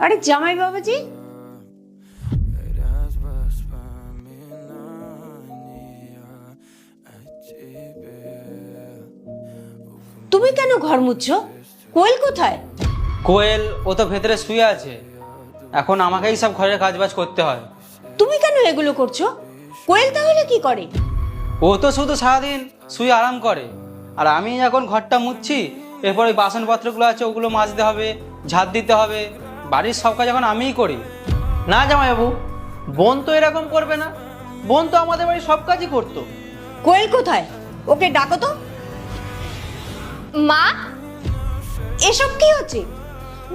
আরে জামাই বাবাজি, তুমি কেন ঘর মুছছো? কোয়েল কোথায়? কোয়েল ও তো ভেতরে শুয়ে আছে। এখন আমাকেই সব ঘরের কাজবাজ করতে হয়। তুমি কেন এগুলো করছো? কোয়েল তাহলে কি করে? ও তো শুধু সারাদিন শুয়ে আরাম করে, আর আমি এখন ঘরটা মুছছি। এরপর ওই বাসনপত্রগুলো আছে ওগুলো মাজতে হবে, ঝাড় দিতে হবে। বাড়ির সব কাজ এখন আমিই করি। না জামাইবাবু, বোন তো এরকম করবে না। বোন তো আমাদের বাড়ির সব কাজই করতো। কোয়েল কোথায়? ওকে ডাকো তো। মা, এসব কি হচ্ছে?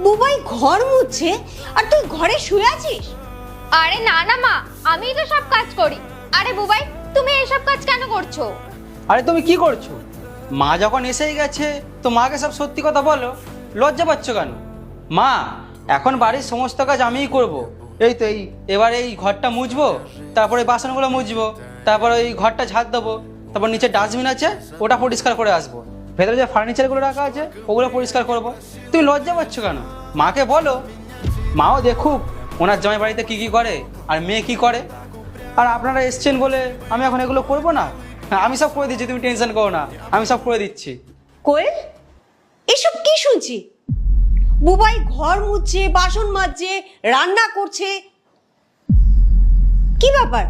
বুবাই ঘর মুছছে আর তুই ঘরে শুয়ে আছিস? আরে না না মা, আমিই তো সব কাজ করি। আরে বুবাই, তুমি এসব কাজ কেন করছো? আরে তুমি কি করছো? মা যখন এসেই গেছে তো মাকে সব সত্যি কথা বলো। লজ্জা পাচ্ছ কেন? মা, এখন বাড়ির সমস্ত কাজ আমিই করব। এই তো এবার এই ঘরটা মুছবো, তারপরে বাসনগুলো মুছবো, তারপরে ওই ঘরটা ঝাড় দেবো, তারপর নিচে ডাস্টবিন আছে ওটা পরিষ্কার করে আসবো, ভেতরে যে ফার্নিচারগুলো রাখা আছে ওগুলো পরিষ্কার করব। তুমি লজ্জা পাচ্ছ কেন? মাকে বলো, মাও দেখুক ওনার জামাই বাড়িতে কি কি করে আর মেয়ে কি করে। আর আপনারা এসছেন বলে আমি এখন এগুলো করবো না? আমি সব করে দিচ্ছি, তুমি টেনশন করো না, আমি সব করে দিচ্ছি। কোয়েল, এসব কি শুনছি? বুবাই ঘর মুছছে, বাসন মাজছে, রান্না করছে, কি ব্যাপার?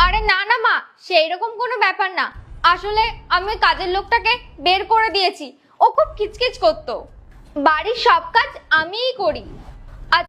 আরে না না মা, সেই রকম কোনো ব্যাপার না। আসলে আমি ওই কাজের লোকটাকে বের করে দিয়েছি। ও খুব কিচকিচ করতো। বাড়ির সব কাজ আমিই করি।